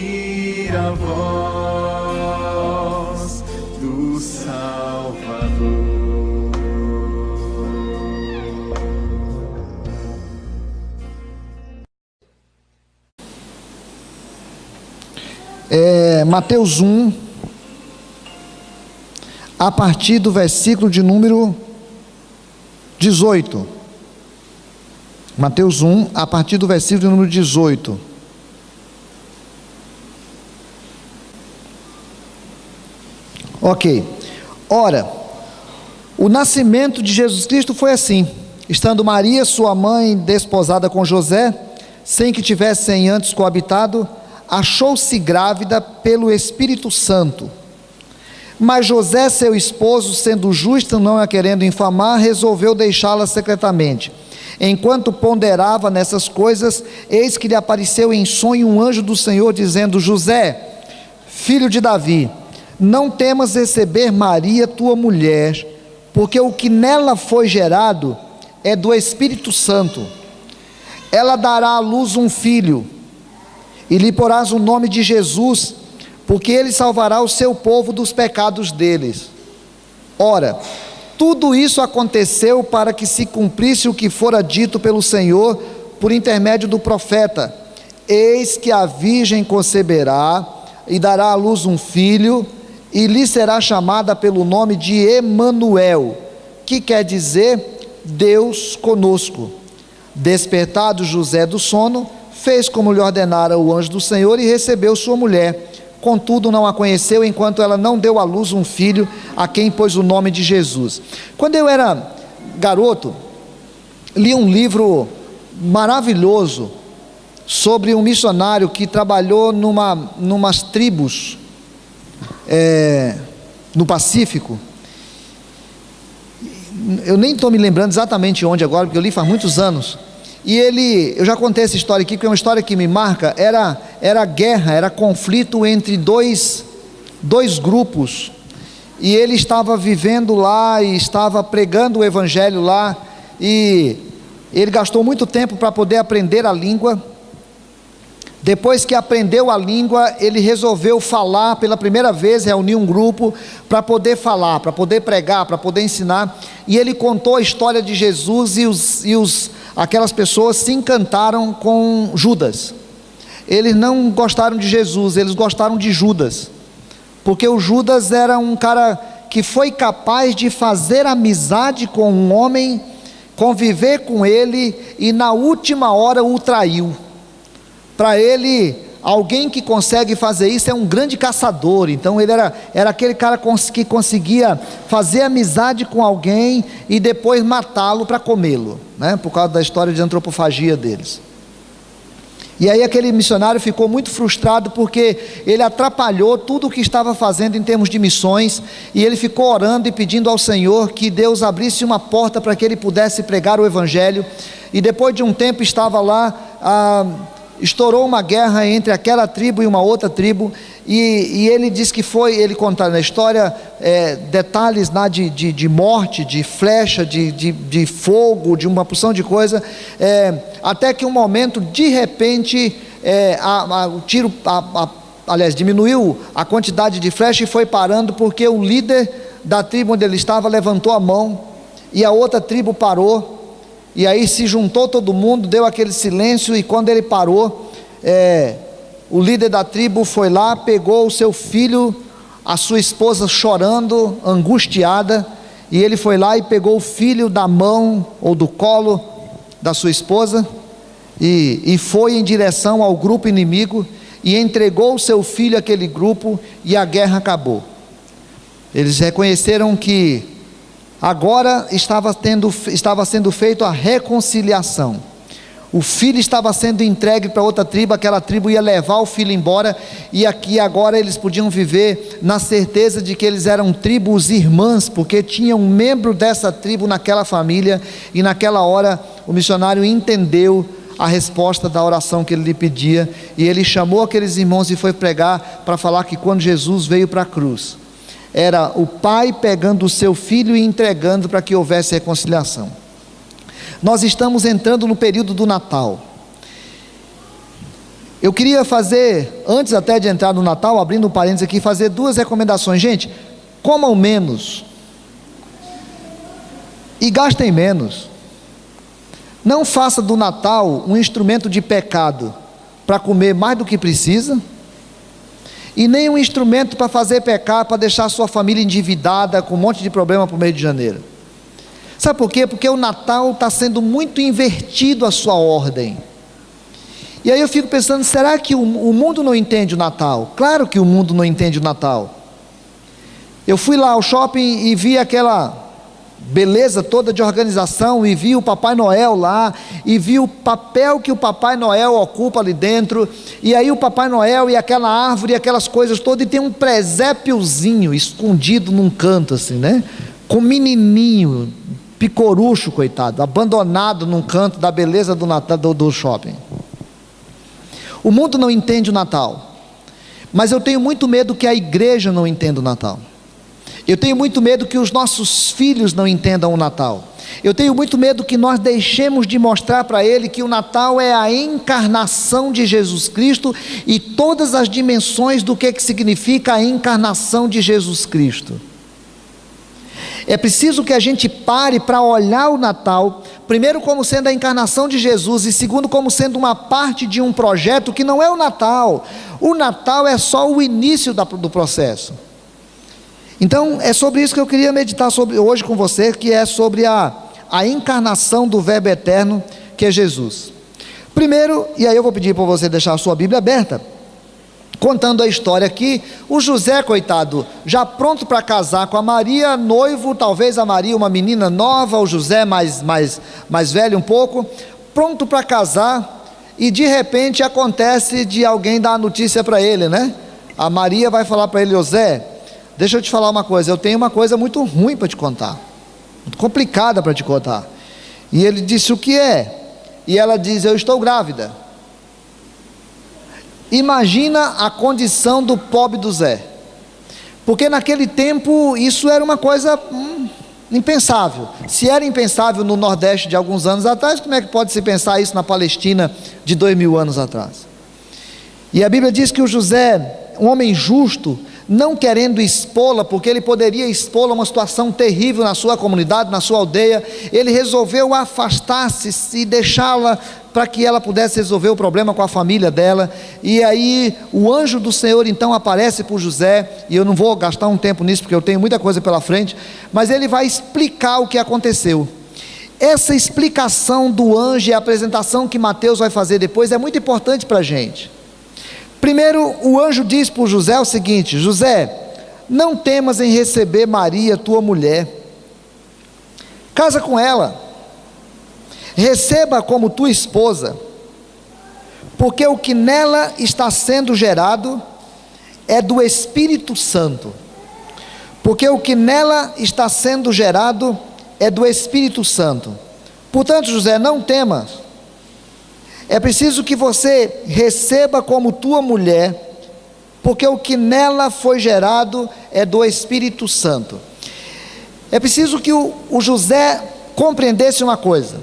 ouvir a voz do Salvador. Mateus 1, a partir do versículo de número 18. Mateus 1, a partir do versículo de número 18. Ok. Ora, o nascimento de Jesus Cristo foi assim: estando Maria, sua mãe, desposada com José, sem que tivessem antes coabitado, achou-se grávida pelo Espírito Santo. Mas José, seu esposo, sendo justo, não a querendo infamar, resolveu deixá-la secretamente. Enquanto ponderava nessas coisas, eis que lhe apareceu em sonho um anjo do Senhor, dizendo: José, filho de Davi, não temas receber Maria, tua mulher, porque o que nela foi gerado é do Espírito Santo. Ela dará à luz um filho, e lhe porás o nome de Jesus, porque ele salvará o seu povo dos pecados deles. Ora, tudo isso aconteceu para que se cumprisse o que fora dito pelo Senhor por intermédio do profeta: eis que a virgem conceberá e dará à luz um filho, e lhe será chamada pelo nome de Emanuel, que quer dizer Deus conosco. Despertado José do sono, fez como lhe ordenara o anjo do Senhor e recebeu sua mulher. Contudo, não a conheceu enquanto ela não deu à luz um filho, a quem pôs o nome de Jesus. Quando eu era garoto, li um livro maravilhoso sobre um missionário que trabalhou numas tribos no Pacífico. Eu nem estou me lembrando exatamente onde agora, porque eu li faz muitos anos. E eu já contei essa história aqui, porque é uma história que me marca. Era guerra, era conflito entre dois grupos, e ele estava vivendo lá, e estava pregando o evangelho lá, e ele gastou muito tempo para poder aprender a língua. Depois que aprendeu a língua, ele resolveu falar pela primeira vez, reunir um grupo para poder falar, para poder pregar, para poder ensinar. E ele contou a história de Jesus, e aquelas pessoas se encantaram com Judas. Eles não gostaram de Jesus, eles gostaram de Judas, porque o Judas era um cara que foi capaz de fazer amizade com um homem, conviver com ele, e na última hora o traiu. Para ele, alguém que consegue fazer isso é um grande caçador. Então ele era aquele cara que conseguia fazer amizade com alguém e depois matá-lo para comê-lo, né? Por causa da história de antropofagia deles. E aí aquele missionário ficou muito frustrado, porque ele atrapalhou tudo o que estava fazendo em termos de missões, e ele ficou orando e pedindo ao Senhor que Deus abrisse uma porta para que ele pudesse pregar o evangelho. E depois de um tempo estava lá, estourou uma guerra entre aquela tribo e uma outra tribo, e ele diz que ele conta na história detalhes lá de morte, de flecha, de fogo, de uma porção de coisa, até que um momento, de repente, o tiro, aliás, diminuiu a quantidade de flecha e foi parando, porque o líder da tribo onde ele estava levantou a mão, e a outra tribo parou. E aí se juntou todo mundo, deu aquele silêncio, e quando ele parou, o líder da tribo foi lá, pegou o seu filho, a sua esposa chorando, angustiada, e ele foi lá e pegou o filho da mão ou do colo da sua esposa, e foi em direção ao grupo inimigo, e entregou o seu filho àquele grupo, e a guerra acabou. Eles reconheceram que agora estava sendo feita a reconciliação. O filho estava sendo entregue para outra tribo, aquela tribo ia levar o filho embora, e aqui agora eles podiam viver na certeza de que eles eram tribos irmãs, porque tinha um membro dessa tribo naquela família. E naquela hora o missionário entendeu a resposta da oração que ele lhe pedia, e ele chamou aqueles irmãos e foi pregar para falar que quando Jesus veio para a cruz, era o pai pegando o seu filho e entregando para que houvesse reconciliação. Nós estamos entrando no período do Natal, Eu queria fazer, antes até de entrar no Natal, abrindo um parênteses aqui, fazer 2 recomendações. Gente, comam menos e gastem menos. Não faça do Natal um instrumento de pecado para comer mais do que precisa, e nem um instrumento para fazer pecar, para deixar a sua família endividada, com um monte de problema para o mês de janeiro. Sabe por quê? Porque o Natal está sendo muito invertido a sua ordem. E aí eu fico pensando, será que o mundo não entende o Natal? Claro que o mundo não entende o Natal. Eu fui lá ao shopping e vi aquela beleza toda de organização, e vi o Papai Noel lá, e vi o papel que o Papai Noel ocupa ali dentro, e aí o Papai Noel e aquela árvore e aquelas coisas todas, e tem um presépiozinho escondido num canto assim, né? Com um menininho, picorucho, coitado, abandonado num canto da beleza do Natal, do shopping. O mundo não entende o Natal, mas eu tenho muito medo que a igreja não entenda o Natal. Eu tenho muito medo que os nossos filhos não entendam o Natal. Eu tenho muito medo que nós deixemos de mostrar para ele que o Natal é a encarnação de Jesus Cristo e todas as dimensões do que significa a encarnação de Jesus Cristo. É preciso que a gente pare para olhar o Natal, primeiro como sendo a encarnação de Jesus, e segundo como sendo uma parte de um projeto que não é o Natal. O Natal é só o início do processo. Então é sobre isso que eu queria meditar hoje com você, que é sobre a encarnação do Verbo eterno, que é Jesus. Primeiro, e aí eu vou pedir para você deixar a sua Bíblia aberta, contando a história aqui. O José, coitado, já pronto para casar com a Maria, noivo, talvez a Maria uma menina nova, o José mais velho um pouco, pronto para casar, e de repente acontece de alguém dar a notícia para ele, né? A Maria vai falar para ele: José, deixa eu te falar uma coisa, eu tenho uma coisa muito ruim para te contar, muito complicada para te contar. E ele disse: o que é? E ela diz: eu estou grávida. Imagina a condição do pobre do Zé, porque naquele tempo isso era uma coisa impensável. Se era impensável no Nordeste de alguns anos atrás, como é que pode se pensar isso na Palestina de 2000 anos atrás? E a Bíblia diz que o José, um homem justo, não querendo expô-la, porque ele poderia expô-la a uma situação terrível na sua comunidade, na sua aldeia, ele resolveu afastar-se e deixá-la para que ela pudesse resolver o problema com a família dela. E aí o anjo do Senhor então aparece para o José, e eu não vou gastar um tempo nisso porque eu tenho muita coisa pela frente, mas ele vai explicar o que aconteceu. Essa explicação do anjo e a apresentação que Mateus vai fazer depois é muito importante para a gente. Primeiro, o anjo diz para o José o seguinte: José, não temas em receber Maria, tua mulher, casa com ela, receba como tua esposa, porque o que nela está sendo gerado é do Espírito Santo. Porque o que nela está sendo gerado é do Espírito Santo. Portanto, José, não temas. É preciso que você receba como tua mulher, porque o que nela foi gerado é do Espírito Santo. É preciso que o José compreendesse uma coisa.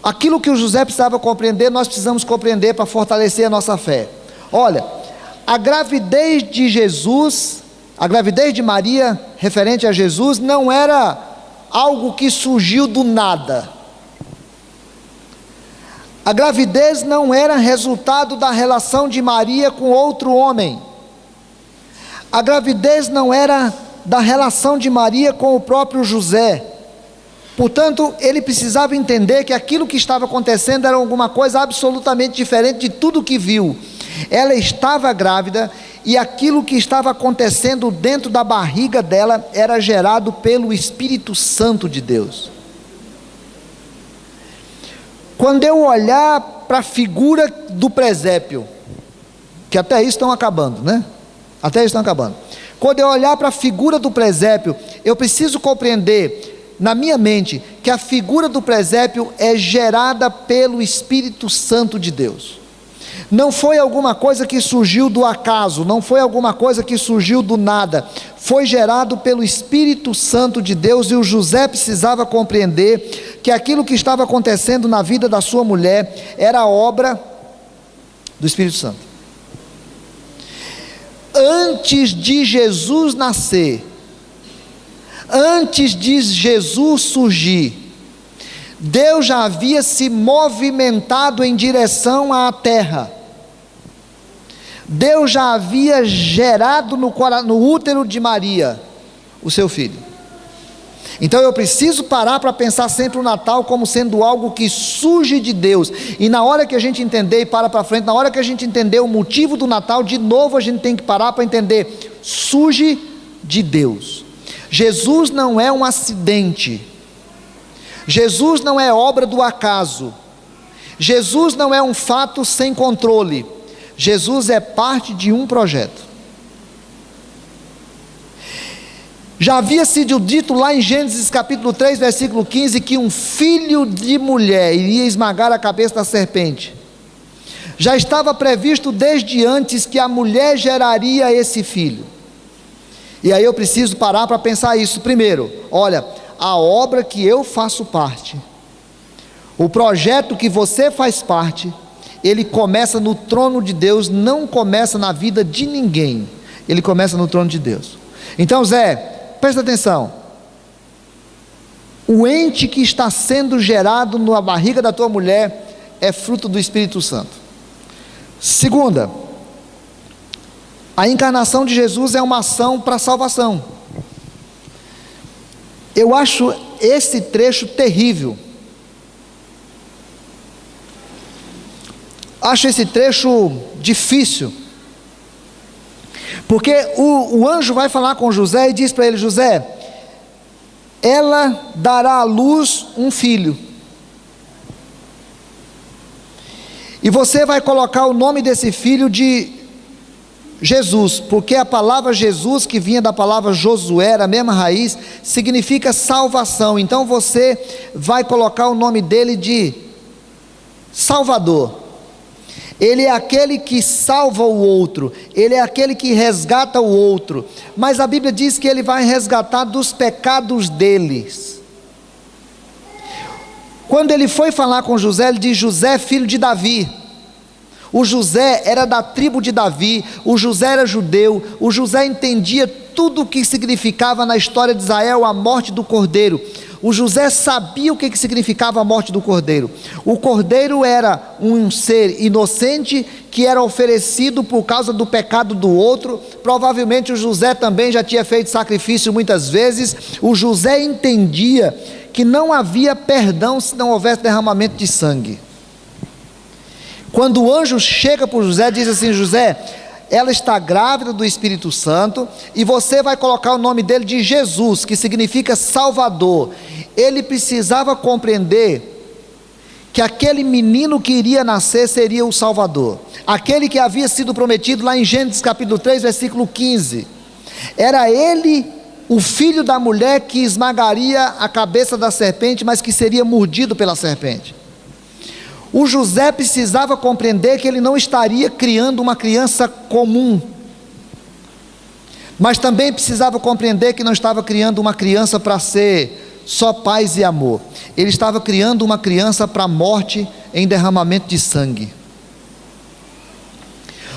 Aquilo que o José precisava compreender, nós precisamos compreender para fortalecer a nossa fé. Olha, a gravidez de Jesus, a gravidez de Maria, referente a Jesus, não era algo que surgiu do nada. A gravidez não era resultado da relação de Maria com outro homem. A gravidez não era da relação de Maria com o próprio José. Portanto, ele precisava entender que aquilo que estava acontecendo era alguma coisa absolutamente diferente de tudo que viu. Ela estava grávida, e aquilo que estava acontecendo dentro da barriga dela era gerado pelo Espírito Santo de Deus. Quando eu olhar para a figura do presépio, que até isso estão acabando, né? Até isso estão acabando. Quando eu olhar para a figura do presépio, eu preciso compreender na minha mente que a figura do presépio é gerada pelo Espírito Santo de Deus. Não foi alguma coisa que surgiu do acaso, não foi alguma coisa que surgiu do nada, foi gerado pelo Espírito Santo de Deus. E o José precisava compreender que aquilo que estava acontecendo na vida da sua mulher era obra do Espírito Santo. Antes de Jesus nascer, antes de Jesus surgir, Deus já havia se movimentado em direção à terra. Deus já havia gerado no útero de Maria o seu filho. Então eu preciso parar para pensar sempre o Natal como sendo algo que surge de Deus. E na hora que a gente entender e para frente, na hora que a gente entender o motivo do Natal, de novo a gente tem que parar para entender, surge de Deus. Jesus não é um acidente. Jesus não é obra do acaso. Jesus não é um fato sem controle. Jesus é parte de um projeto. Já havia sido dito lá em Gênesis capítulo 3, versículo 15, que um filho de mulher iria esmagar a cabeça da serpente. Já estava previsto desde antes que a mulher geraria esse filho. E aí eu preciso parar para pensar isso. Primeiro, olha, a obra que eu faço parte, o projeto que você faz parte, ele começa no trono de Deus, não começa na vida de ninguém, ele começa no trono de Deus. Então, Zé, presta atenção, o ente que está sendo gerado na barriga da tua mulher é fruto do Espírito Santo. Segunda, a encarnação de Jesus é uma ação para salvação. Eu acho esse trecho terrível. Acho esse trecho difícil. Porque o anjo vai falar com José e diz para ele: José, ela dará à luz um filho. E você vai colocar o nome desse filho de Jesus, porque a palavra Jesus, que vinha da palavra Josué, era a mesma raiz, significa salvação. Então você vai colocar o nome dele de Salvador. Ele é aquele que salva o outro, ele é aquele que resgata o outro, mas a Bíblia diz que ele vai resgatar dos pecados deles. Quando ele foi falar com José, ele diz: José, filho de Davi. O José era da tribo de Davi, o José era judeu, o José entendia tudo o que significava na história de Israel a morte do cordeiro. O José sabia o que significava a morte do cordeiro. O cordeiro era um ser inocente que era oferecido por causa do pecado do outro. Provavelmente o José também já tinha feito sacrifício muitas vezes. O José entendia que não havia perdão se não houvesse derramamento de sangue. Quando o anjo chega para José, diz assim: José, ela está grávida do Espírito Santo, e você vai colocar o nome dele de Jesus, que significa Salvador. Ele precisava compreender que aquele menino que iria nascer seria o Salvador, aquele que havia sido prometido lá em Gênesis capítulo 3, versículo 15, era ele, o filho da mulher que esmagaria a cabeça da serpente, mas que seria mordido pela serpente. O José precisava compreender que ele não estaria criando uma criança comum, mas também precisava compreender que não estava criando uma criança para ser só paz e amor. Ele estava criando uma criança para morte em derramamento de sangue.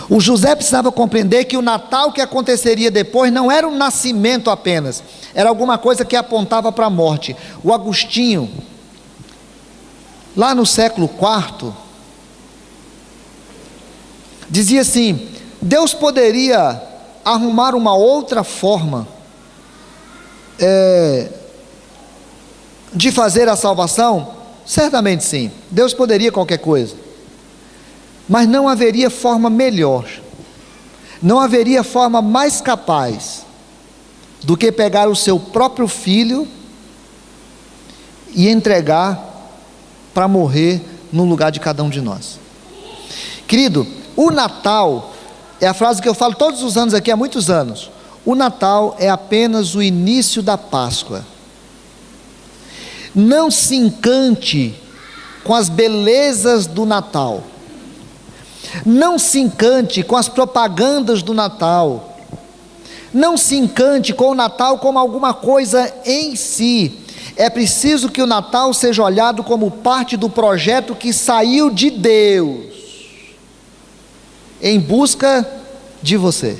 O José precisava compreender que o Natal que aconteceria depois não era um nascimento apenas, era alguma coisa que apontava para a morte. O Agostinho, lá no século IV, dizia assim: Deus poderia arrumar uma outra forma de fazer a salvação? Certamente sim, Deus poderia qualquer coisa, mas não haveria forma melhor, não haveria forma mais capaz do que pegar o seu próprio filho e entregar para morrer no lugar de cada um de nós. Querido, o Natal é a frase que eu falo todos os anos aqui há muitos anos: o Natal é apenas o início da Páscoa. Não se encante com as belezas do Natal, não se encante com as propagandas do Natal, não se encante com o Natal como alguma coisa em si. É preciso que o Natal seja olhado como parte do projeto que saiu de Deus. em busca de você.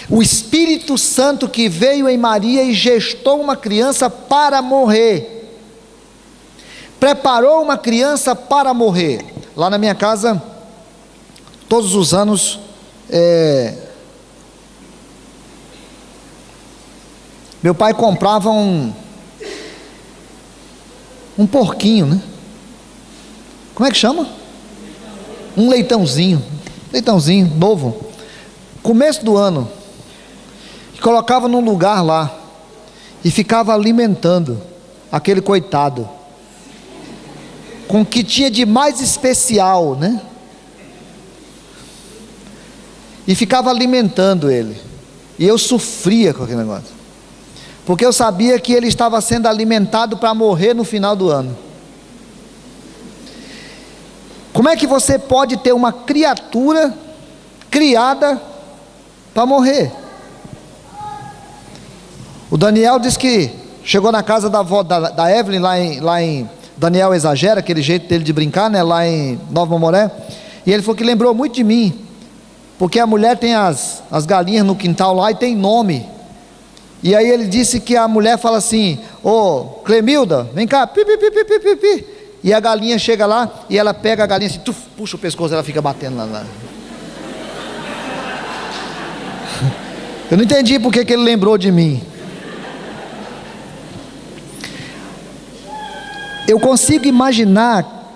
O Espírito Santo que veio em Maria e gestou uma criança para morrer, preparou uma criança para morrer. Lá na minha casa, todos os anos, meu pai comprava um porquinho, né? Como é que chama? Um leitãozinho novo, começo do ano, que colocava num lugar lá, e ficava alimentando aquele coitado, com o que tinha de mais especial, né? E ficava alimentando ele, e eu sofria com aquele negócio, porque eu sabia que ele estava sendo alimentado para morrer no final do ano. Como é que você pode ter uma criatura criada para morrer? O Daniel disse que chegou na casa da avó da Evelyn, lá em Daniel exagera, aquele jeito dele de brincar, né, lá em Nova Mamoré, e ele falou que lembrou muito de mim, porque a mulher tem as galinhas no quintal lá e tem nome, e aí ele disse que a mulher fala assim: ô Clemilda, vem cá, pi, pi, pi, pi, pi, pi, pi. E a galinha chega lá, e ela pega a galinha assim, tuf, puxa o pescoço, ela fica batendo lá. Eu não entendi porque que ele lembrou de mim. Eu consigo imaginar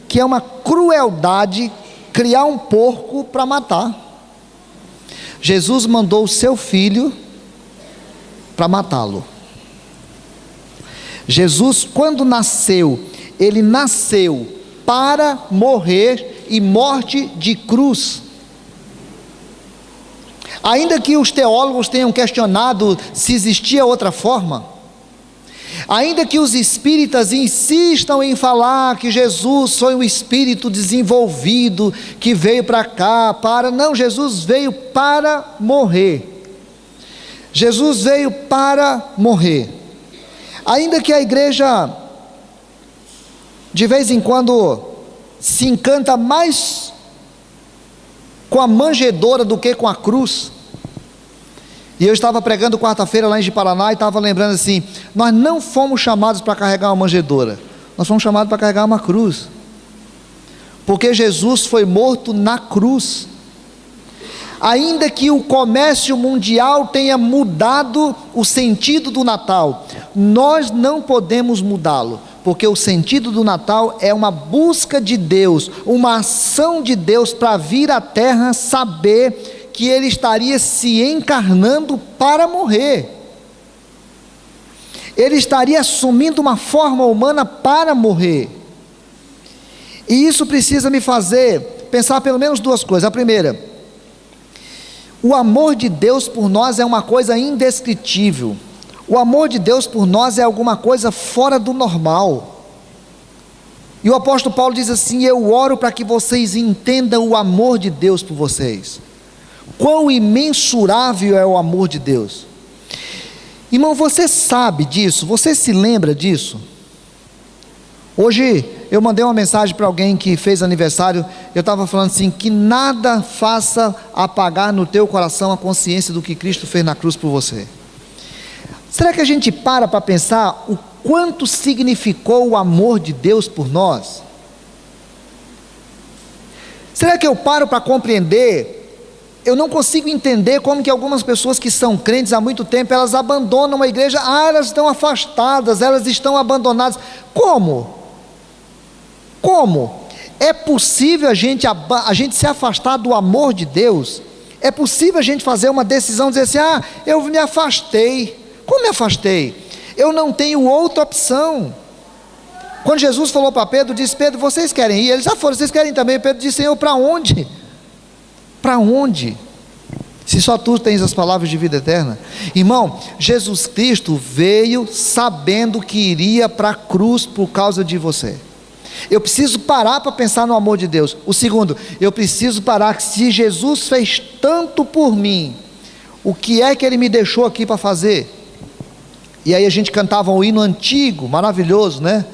que é uma crueldade criar um porco para matar. Jesus mandou o seu filho para matá-lo. Jesus, quando nasceu, ele nasceu para morrer, e morte de cruz. Ainda que os teólogos tenham questionado se existia outra forma, ainda que os espíritas insistam em falar que Jesus foi um espírito desenvolvido, que veio para cá, não, Jesus veio para morrer. Jesus veio para morrer. Ainda que a igreja, de vez em quando, se encanta mais com a manjedoura do que com a cruz. E eu estava pregando quarta-feira lá em Paraná, e estava lembrando assim: nós não fomos chamados para carregar uma manjedoura, nós fomos chamados para carregar uma cruz, porque Jesus foi morto na cruz. Ainda que o comércio mundial tenha mudado o sentido do Natal, nós não podemos mudá-lo, porque o sentido do Natal é uma busca de Deus, uma ação de Deus para vir à terra, saber que Ele estaria se encarnando para morrer, Ele estaria assumindo uma forma humana para morrer. E isso precisa me fazer pensar pelo menos duas coisas. A primeira, o amor de Deus por nós é uma coisa indescritível. O amor de Deus por nós é alguma coisa fora do normal. E o apóstolo Paulo diz assim: eu oro para que vocês entendam o amor de Deus por vocês. Quão imensurável é o amor de Deus. Irmão, você sabe disso? Você se lembra disso? Hoje eu mandei uma mensagem para alguém que fez aniversário. Eu estava falando assim: que nada faça apagar no teu coração a consciência do que Cristo fez na cruz por você. Será que a gente para pensar o quanto significou o amor de Deus por nós? Será que eu paro para compreender? Eu não consigo entender como que algumas pessoas que são crentes há muito tempo, elas abandonam a igreja. Elas estão afastadas, elas estão abandonadas. Como? É possível a gente se afastar do amor de Deus? É possível a gente fazer uma decisão, dizer assim: eu me afastei. Como me afastei? Eu não tenho outra opção. Quando Jesus falou para Pedro, disse: Pedro, vocês querem ir? Eles já foram, vocês querem também? Pedro disse: Senhor, para onde? Para onde? Se só tu tens as palavras de vida eterna. Irmão, Jesus Cristo veio sabendo que iria para a cruz por causa de você. Eu preciso parar para pensar no amor de Deus. O segundo, eu preciso parar que se Jesus fez tanto por mim, o que é que Ele me deixou aqui para fazer? E aí a gente cantava um hino antigo, maravilhoso, né?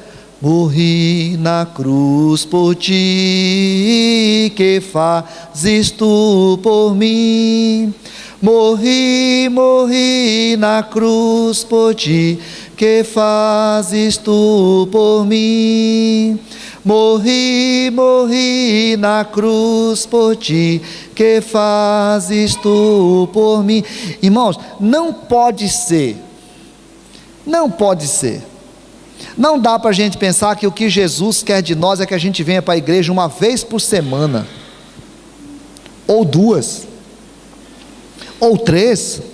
morri na cruz por ti, que fazes tu por mim? Morri na cruz por ti, que fazes tu por mim? Morri na cruz por ti, que fazes tu por mim? Irmãos, não pode ser, não dá para a gente pensar que o que Jesus quer de nós é que a gente venha para a igreja uma vez por semana, ou 2, ou 3.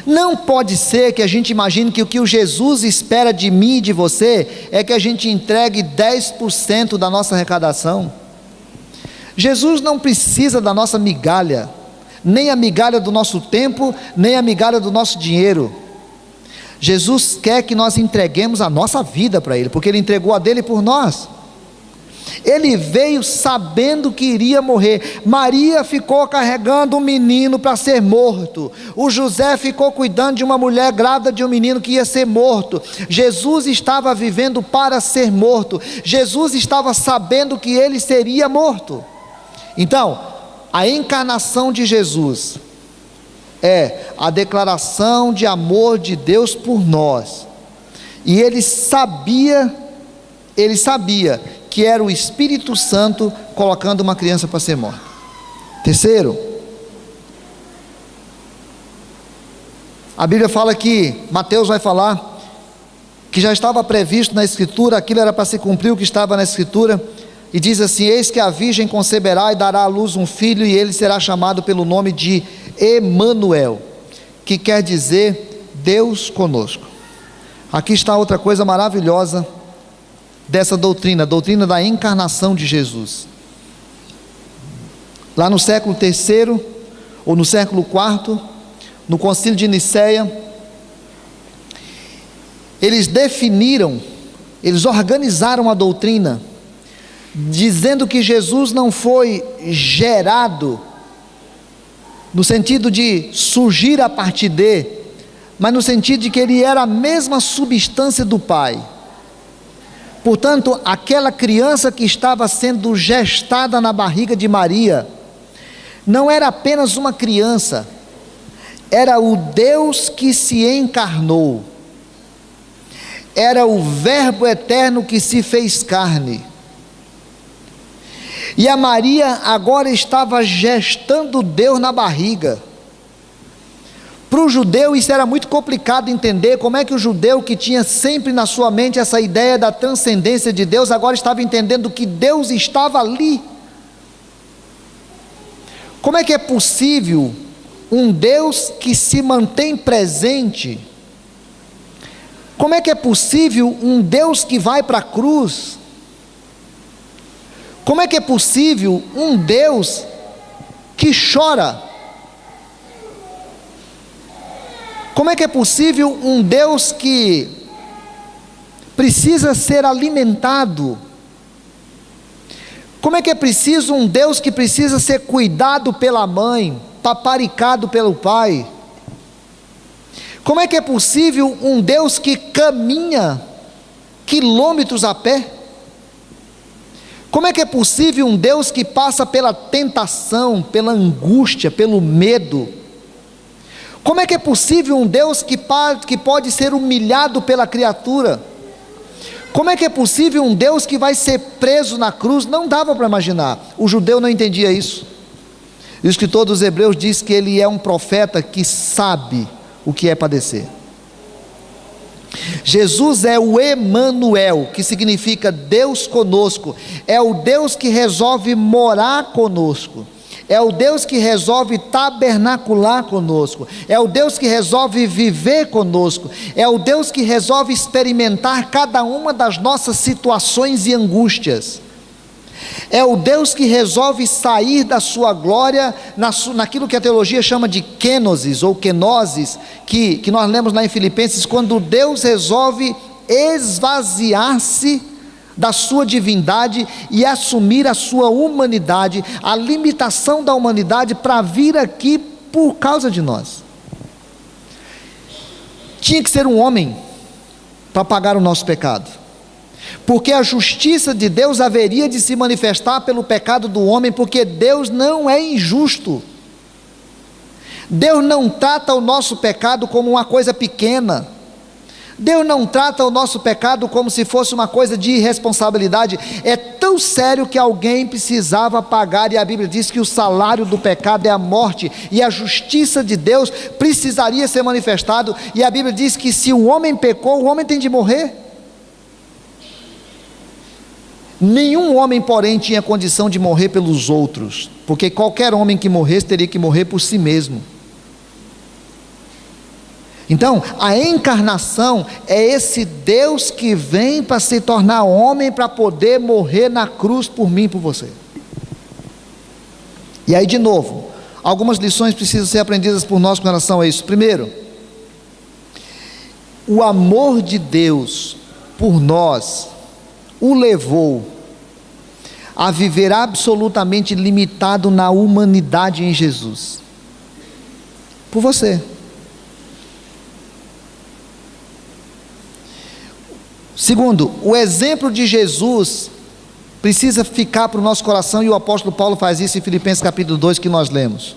Não pode ser que a gente imagine que o que o Jesus espera de mim e de você é que a gente entregue 10% da nossa arrecadação. Jesus não precisa da nossa migalha, nem a migalha do nosso tempo, nem a migalha do nosso dinheiro. Jesus quer que nós entreguemos a nossa vida para Ele, porque Ele entregou a dele por nós. Ele veio sabendo que iria morrer. Maria ficou carregando um menino para ser morto. O José ficou cuidando de uma mulher grávida de um menino que ia ser morto. Jesus estava vivendo para ser morto. Jesus estava sabendo que ele seria morto. Então, a encarnação de Jesus é a declaração de amor de Deus por nós. E ele sabia que era o Espírito Santo colocando uma criança para ser morta. Terceiro, a Bíblia fala que, Mateus vai falar, que já estava previsto na Escritura, aquilo era para se cumprir o que estava na Escritura, e diz assim: eis que a virgem conceberá e dará à luz um filho, e ele será chamado pelo nome de Emanuel, que quer dizer Deus conosco. Aqui está outra coisa maravilhosa dessa doutrina, a doutrina da encarnação de Jesus. Lá no século III, ou no século IV, no concílio de Nicéia, eles organizaram a doutrina, dizendo que Jesus não foi gerado, no sentido de surgir a partir de, mas no sentido de que ele era a mesma substância do Pai. Portanto, aquela criança que estava sendo gestada na barriga de Maria, não era apenas uma criança, era o Deus que se encarnou, era o Verbo eterno que se fez carne. E a Maria agora estava gestando Deus na barriga. Para o judeu isso era muito complicado entender. Como é que o judeu, que tinha sempre na sua mente essa ideia da transcendência de Deus, agora estava entendendo que Deus estava ali? Como é que é possível um Deus que se mantém presente? Como é que é possível um Deus que vai para a cruz? Como é que é possível um Deus que chora? Como é que é possível um Deus que precisa ser alimentado? Como é que é preciso um Deus que precisa ser cuidado pela mãe, paparicado pelo pai? Como é que é possível um Deus que caminha quilômetros a pé? Como é que é possível um Deus que passa pela tentação, pela angústia, pelo medo? Como é que é possível um Deus que pode ser humilhado pela criatura? Como é que é possível um Deus que vai ser preso na cruz? Não dava para imaginar. O judeu não entendia isso. O escritor dos Hebreus diz que ele é um profeta que sabe o que é padecer. Jesus é o Emanuel, que significa Deus conosco. É o Deus que resolve morar conosco. É o Deus que resolve tabernacular conosco. É o Deus que resolve viver conosco. É o Deus que resolve experimentar cada uma das nossas situações e angústias. É o Deus que resolve sair da sua glória naquilo que a teologia chama de kenosis ou kenosis, que nós lemos lá em Filipenses, quando Deus resolve esvaziar-se da sua divindade e assumir a sua humanidade, a limitação da humanidade, para vir aqui por causa de nós. Tinha que ser um homem para pagar o nosso pecado. porque a justiça de Deus haveria de se manifestar pelo pecado do homem, porque Deus não é injusto. Deus não trata o nosso pecado como uma coisa pequena. Deus não trata o nosso pecado como se fosse uma coisa de irresponsabilidade. É tão sério que alguém precisava pagar, e a Bíblia diz que o salário do pecado é a morte, e a justiça de Deus precisaria ser manifestado, e a Bíblia diz que se o homem pecou, o homem tem de morrer. Nenhum homem, porém, tinha condição de morrer pelos outros, porque qualquer homem que morresse teria que morrer por si mesmo. Então, a encarnação é esse Deus que vem para se tornar homem, para poder morrer na cruz por mim e por você. E aí, de novo, algumas lições precisam ser aprendidas por nós com relação a isso. Primeiro, o amor de Deus por nós o levou a viver absolutamente limitado na humanidade em Jesus, por você. Segundo, o exemplo de Jesus precisa ficar para o nosso coração, e o apóstolo Paulo faz isso em Filipenses capítulo 2 que nós lemos.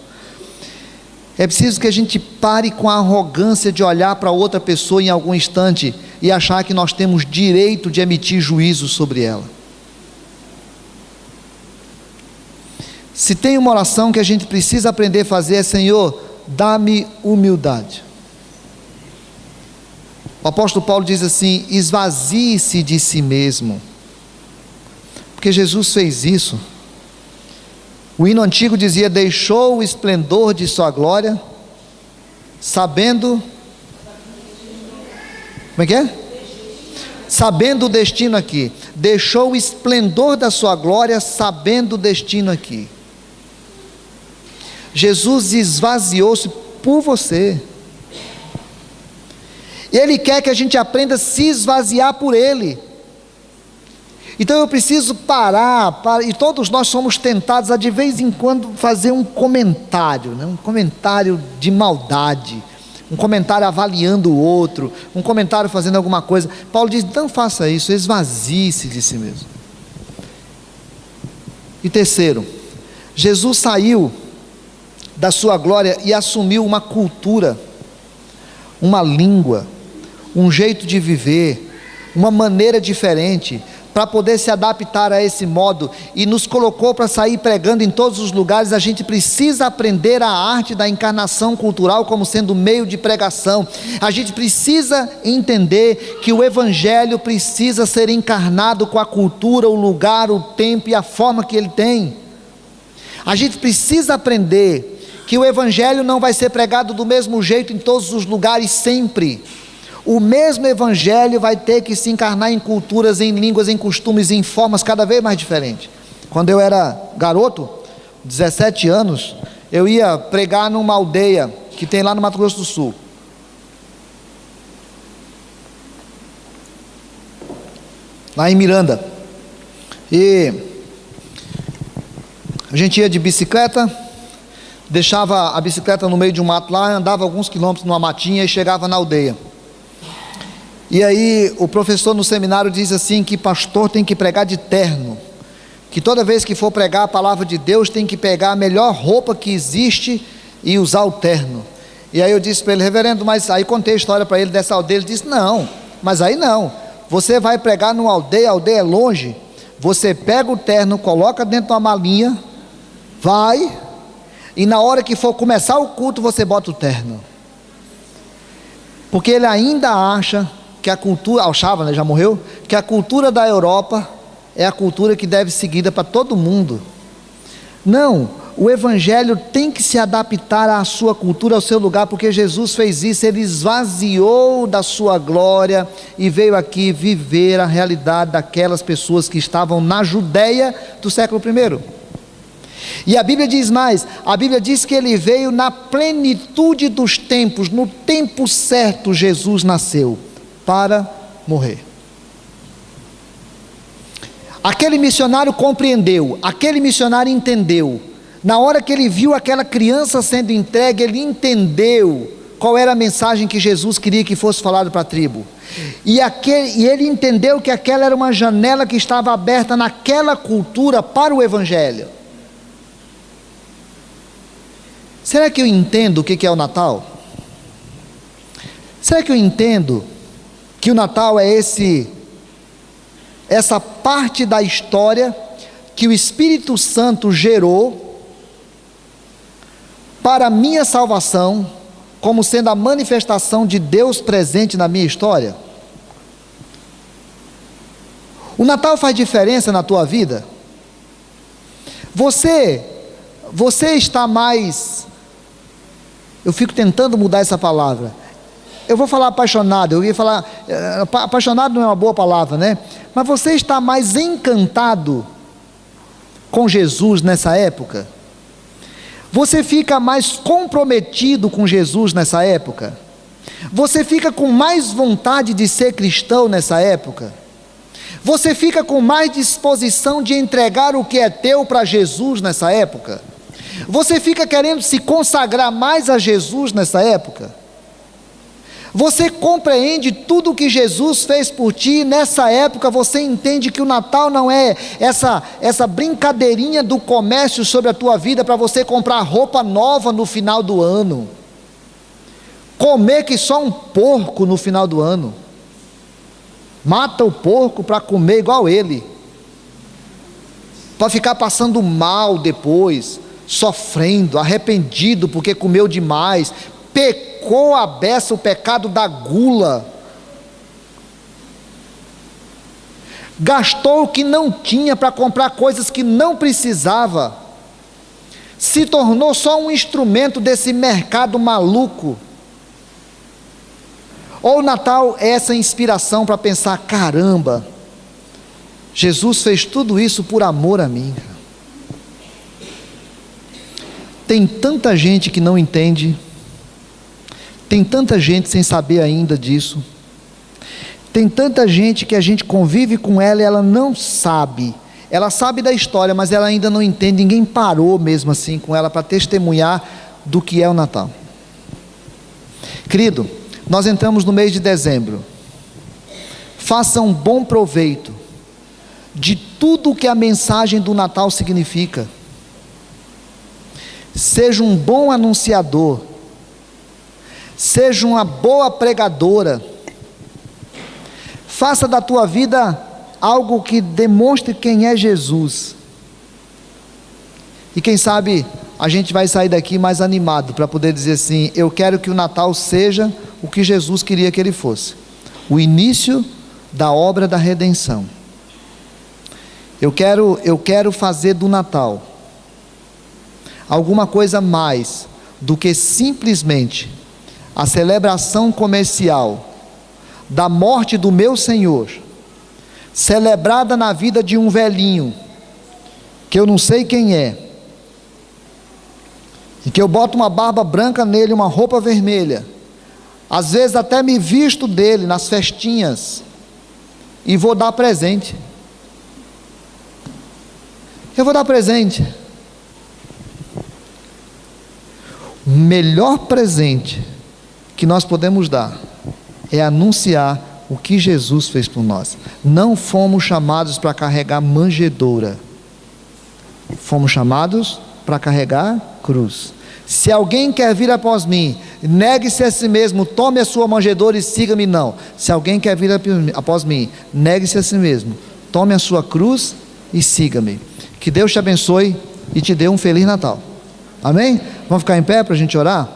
É preciso que a gente pare com a arrogância de olhar para outra pessoa em algum instante e achar que nós temos direito de emitir juízo sobre ela. Se tem uma oração que a gente precisa aprender a fazer é: Senhor, dá-me humildade. O apóstolo Paulo diz assim: esvazie-se de si mesmo, porque Jesus fez isso. O hino antigo dizia: deixou o esplendor de sua glória, sabendo, como é que é? Sabendo o destino aqui. Deixou o esplendor da sua glória, sabendo o destino aqui. Jesus esvaziou-se por você. Ele quer que a gente aprenda a se esvaziar por Ele. Então eu preciso parar, e todos nós somos tentados a de vez em quando fazer um comentário, né? Um comentário de maldade, um comentário avaliando o outro, um comentário fazendo alguma coisa. Paulo diz: não faça isso, esvazie-se de si mesmo. E terceiro, Jesus saiu da sua glória e assumiu uma cultura, uma língua, um jeito de viver, uma maneira diferente, para poder se adaptar a esse modo, e nos colocou para sair pregando em todos os lugares. A gente precisa aprender a arte da encarnação cultural como sendo meio de pregação. A gente precisa entender que o Evangelho precisa ser encarnado com a cultura, o lugar, o tempo e a forma que ele tem. A gente precisa aprender que o Evangelho não vai ser pregado do mesmo jeito em todos os lugares sempre. O mesmo Evangelho vai ter que se encarnar em culturas, em línguas, em costumes, em formas cada vez mais diferentes. Quando eu era garoto, 17 anos, eu ia pregar numa aldeia que tem lá no Mato Grosso do Sul. Lá em Miranda. E a gente ia de bicicleta, deixava a bicicleta no meio de um mato lá, andava alguns quilômetros numa matinha e chegava na aldeia. E aí o professor no seminário diz assim, que pastor tem que pregar de terno, que toda vez que for pregar a palavra de Deus tem que pegar a melhor roupa que existe e usar o terno. E aí eu disse para ele: reverendo, mas aí contei a história para ele dessa aldeia. Ele disse: não, mas aí não, você vai pregar numa aldeia, a aldeia é longe, você pega o terno, coloca dentro de uma malinha, vai, e na hora que for começar o culto você bota o terno, porque ele ainda acha que a cultura, achava, né, já morreu, que a cultura da Europa é a cultura que deve ser seguida para todo mundo. Não, o Evangelho tem que se adaptar à sua cultura, ao seu lugar, porque Jesus fez isso. Ele esvaziou da sua glória e veio aqui viver a realidade daquelas pessoas que estavam na Judéia do século I. E a Bíblia diz mais, a Bíblia diz que ele veio na plenitude dos tempos, no tempo certo Jesus nasceu para morrer. Aquele missionário compreendeu, aquele missionário entendeu. Na hora que ele viu aquela criança sendo entregue, ele entendeu qual era a mensagem que Jesus queria que fosse falado para a tribo. E ele entendeu que aquela era uma janela que estava aberta naquela cultura para o Evangelho. Será que eu entendo o que é o Natal? Será que eu entendo que o Natal é essa parte da história que o Espírito Santo gerou para a minha salvação, como sendo a manifestação de Deus presente na minha história? O Natal faz diferença na tua vida? Você está mais... Eu fico tentando mudar essa palavra. Eu vou falar apaixonado, eu ia falar... Apaixonado não é uma boa palavra, né? Mas você está mais encantado com Jesus nessa época? Você fica mais comprometido com Jesus nessa época? Você fica com mais vontade de ser cristão nessa época? Você fica com mais disposição de entregar o que é teu para Jesus nessa época? Você fica querendo se consagrar mais a Jesus nessa época? Você compreende tudo o que Jesus fez por ti, e nessa época você entende que o Natal não é essa brincadeirinha do comércio sobre a tua vida para você comprar roupa nova no final do ano, comer que só um porco no final do ano, mata o porco para comer igual ele, para ficar passando mal depois, sofrendo, arrependido porque comeu demais, pecou a beça, o pecado da gula, gastou o que não tinha para comprar coisas que não precisava, se tornou só um instrumento desse mercado maluco. Ou o Natal é essa inspiração para pensar: caramba, Jesus fez tudo isso por amor a mim. Tem tanta gente que não entende, tem tanta gente sem saber ainda disso, tem tanta gente que a gente convive com ela e ela não sabe, ela sabe da história, mas ela ainda não entende, ninguém parou mesmo assim com ela para testemunhar do que é o Natal. Querido, nós entramos no mês de dezembro, faça um bom proveito de tudo o que a mensagem do Natal significa, seja um bom anunciador, seja uma boa pregadora, faça da tua vida algo que demonstre quem é Jesus, e quem sabe a gente vai sair daqui mais animado para poder dizer assim: eu quero que o Natal seja o que Jesus queria que ele fosse, o início da obra da redenção. Eu quero fazer do Natal alguma coisa mais do que simplesmente a celebração comercial da morte do meu Senhor, celebrada na vida de um velhinho, que eu não sei quem é, e que eu boto uma barba branca nele, uma roupa vermelha, às vezes até me visto dele nas festinhas, e vou dar presente. Eu vou dar presente. O melhor presente que nós podemos dar é anunciar o que Jesus fez por nós. Não fomos chamados para carregar manjedoura, fomos chamados para carregar cruz. Se alguém quer vir após mim, negue-se a si mesmo, tome a sua manjedoura e siga-me. Não, se alguém quer vir após mim, negue-se a si mesmo, tome a sua cruz e siga-me. Que Deus te abençoe e te dê um Feliz Natal. Amém? Vamos ficar em pé para a gente orar?